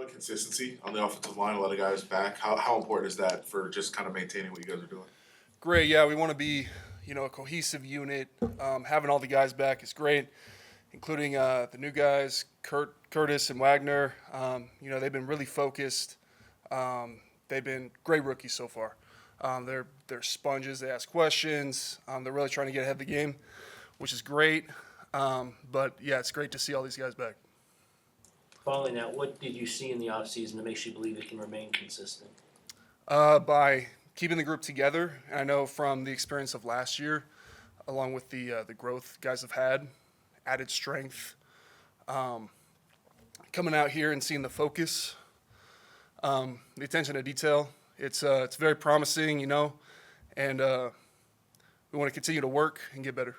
of consistency on the offensive line, a lot of guys back. How important is that for just kind of maintaining what you guys are doing? Great, yeah, we want to be, a cohesive unit. Having all the guys back is great, including the new guys, Curtis and Wagner. They've been really focused. They've been great rookies so far. They're sponges. They ask questions. They're really trying to get ahead of the game, which is great. But yeah, it's great to see all these guys back. Following that, what did you see in the offseason that makes you believe it can remain consistent? By keeping the group together. I know from the experience of last year, along with the growth guys have had, added strength, coming out here and seeing the focus, the attention to detail. It's very promising, and we want to continue to work and get better.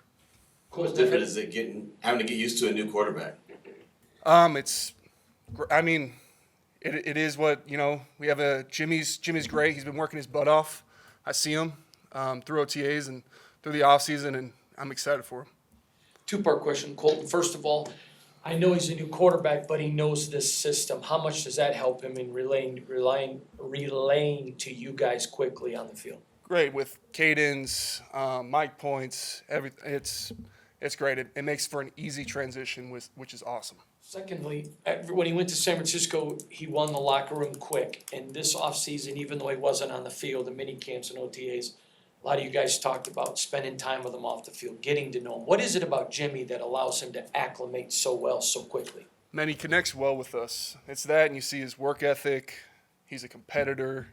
How different is it having to get used to a new quarterback? It is what, we have Jimmy's great. He's been working his butt off. I see him through OTAs and through the offseason, and I'm excited for him. Two-part question, Kolton. First of all, I know he's a new quarterback, but he knows this system. How much does that help him in relaying to you guys quickly on the field? Great with cadence, mic points, everything. It's great. It makes for an easy transition, which is awesome. Secondly, when he went to San Francisco, he won the locker room quick. And this offseason, even though he wasn't on the field, the mini camps and OTAs, a lot of you guys talked about spending time with him off the field, getting to know him. What is it about Jimmy that allows him to acclimate so well so quickly? Man, he connects well with us. It's that, and you see his work ethic. He's a competitor.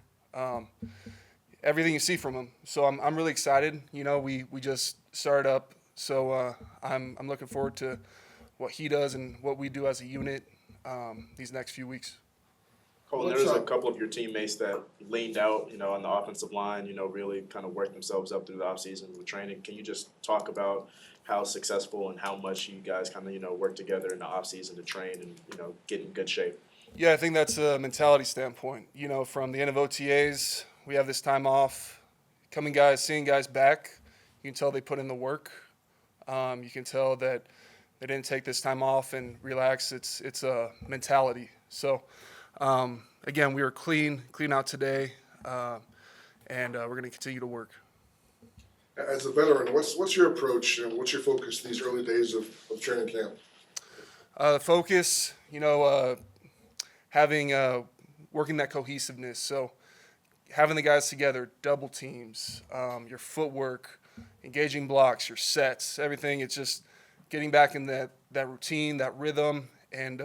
Everything you see from him. So I'm really excited. We just started up, so I'm looking forward to what he does and what we do as a unit these next few weeks. Colton, there was a couple of your teammates that leaned out, on the offensive line, really kind of worked themselves up through the offseason with training. Can you just talk about how successful and how much you guys kind of, work together in the offseason to train and, get in good shape? Yeah, I think that's a mentality standpoint. From the end of OTAs, we have this time off. Seeing guys back, you can tell they put in the work. You can tell that they didn't take this time off and relax. It's a mentality. So, again, we were clean out today, and we're going to continue to work. As a veteran, what's your approach and what's your focus these early days of training camp? The focus, having working that cohesiveness. So having the guys together, double teams, your footwork, engaging blocks, your sets, everything. It's just getting back in that routine, that rhythm, and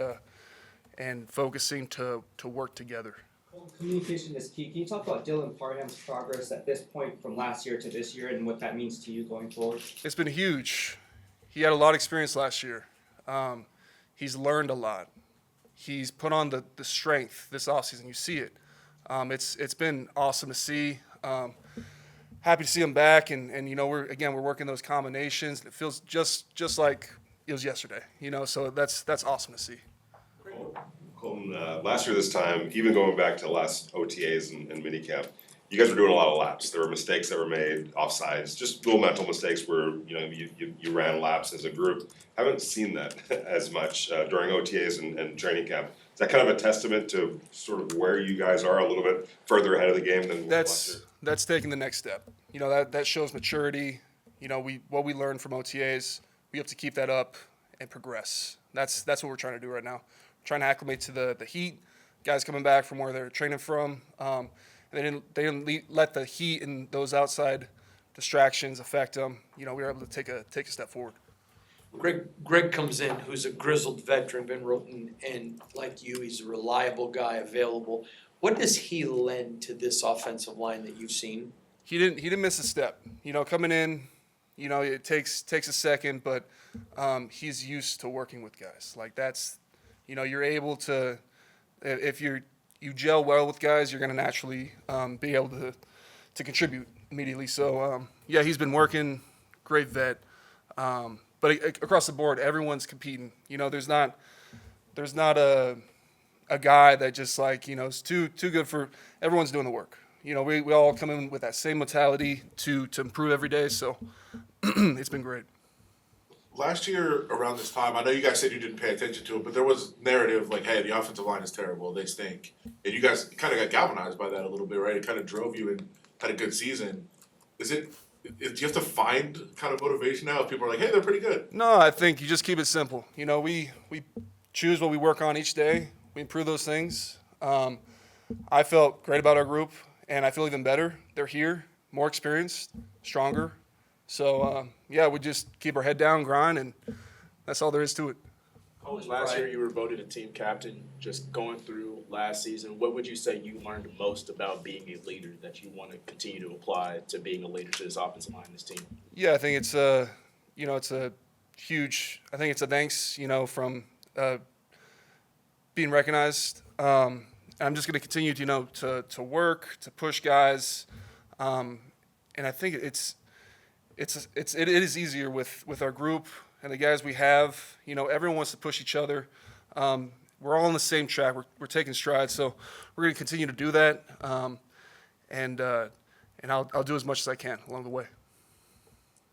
focusing to work together. Communication is key. Can you talk about Dylan Parham's progress at this point from last year to this year and what that means to you going forward? It's been huge. He had a lot of experience last year. He's learned a lot. He's put on the strength this offseason. You see it. It's been awesome to see. Happy to see him back, and we're working those combinations. And it feels just like it was yesterday. So that's awesome to see. Kolton, last year this time, even going back to the last OTAs and minicamp, you guys were doing a lot of laps. There were mistakes that were made, offsides, just little mental mistakes where you ran laps as a group. Haven't seen that as much during OTAs and training camp. Is that kind of a testament to sort of where you guys are a little bit further ahead of the game than last year? That's taking the next step. That shows maturity. What we learned from OTAs, we have to keep that up and progress. That's what we're trying to do right now. We're trying to acclimate to the heat. Guys coming back from where they're training from. They didn't let the heat and those outside distractions affect them. We were able to take a step forward. Greg comes in, who's a grizzled veteran, been rooting, and like you, he's a reliable guy, available. What does he lend to this offensive line that you've seen? He didn't miss a step. Coming in, it takes a second, but he's used to working with guys. Like that's, you're able to, if you gel well with guys, you're going to naturally be able to contribute immediately. So he's been working, great vet. But across the board, everyone's competing. There's not a guy that just is too good for. Everyone's doing the work. We all come in with that same mentality to improve every day. So it's been great. Last year around this time, I know you guys said you didn't pay attention to it, but there was narrative like, hey, the offensive line is terrible, they stink. And you guys kind of got galvanized by that a little bit, right? It kind of drove you and had a good season. Do you have to find kind of motivation now if people are like, hey, they're pretty good? No, I think you just keep it simple. You know, we choose what we work on each day. We improve those things. I felt great about our group, and I feel even better. They're here, more experienced, stronger. So, yeah, we just keep our head down, grind, and that's all there is to it. Coach, last year you were voted a team captain. Just going through last season, what would you say you learned most about being a leader that you want to continue to apply to being a leader to this offensive line, this team? Yeah, I think it's a huge. I think it's a thanks, from being recognized. I'm just going to continue to to work, to push guys, and I think it is easier with our group and the guys we have. Everyone wants to push each other. We're all on the same track. We're taking strides, so we're going to continue to do that, and I'll do as much as I can along the way.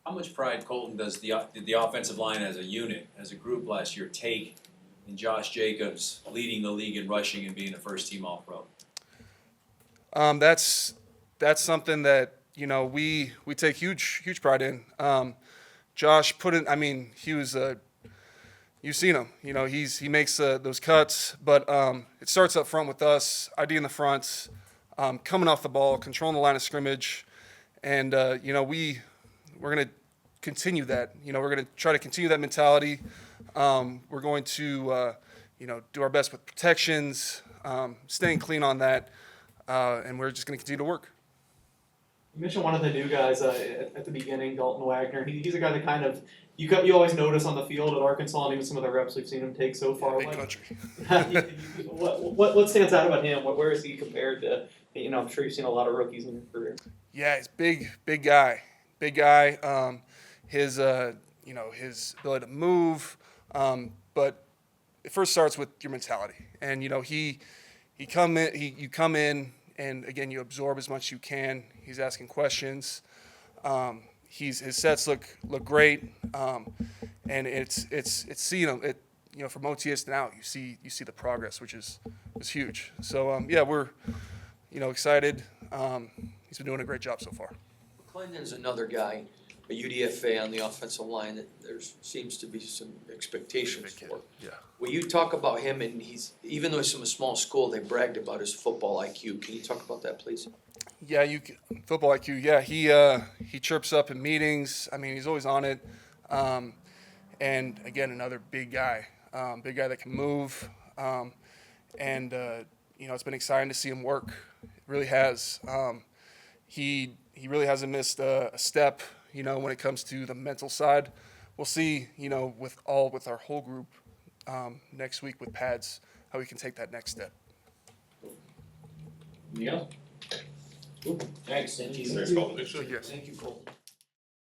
How much pride, Kolton, did the offensive line as a unit, as a group last year take in Josh Jacobs leading the league in rushing and being a first-team All-Pro? That's something that we take huge pride in. Josh put in. I mean, he was. You've seen him. He makes those cuts, but it starts up front with us. ID in the front, coming off the ball, controlling the line of scrimmage, and we're gonna continue that. We're gonna try to continue that mentality. We're going to do our best with protections, staying clean on that, and we're just gonna continue to work. You mentioned one of the new guys at the beginning, Dalton Wagner. He's a guy that kind of you always notice on the field at Arkansas, and even some of the reps we've seen him take so far. Big country. What stands out about him? Where is he compared to? I'm sure you've seen a lot of rookies in your career. Yeah, he's big guy. His his ability to move, but it first starts with your mentality. And you come in, and again you absorb as much as you can. He's asking questions. His sets look great, and it's seeing him. From OTS to now, you see the progress, which is huge. So yeah, we're excited. He's been doing a great job so far. Clinton's another guy, a UDFA on the offensive line that there seems to be some expectations for. Yeah. Will you talk about him? And even though he's from a small school, they bragged about his football IQ. Can you talk about that, please? Yeah, football IQ. Yeah, he chirps up in meetings. I mean, he's always on it. And again, another big guy that can move. It's been exciting to see him work. It really has. He really hasn't missed a step. When it comes to the mental side, we'll see. With our whole group next week with pads, how we can take that next step. Yeah. Thanks. Thank you. Thanks, Kolton. Yes. Thank you, Cole.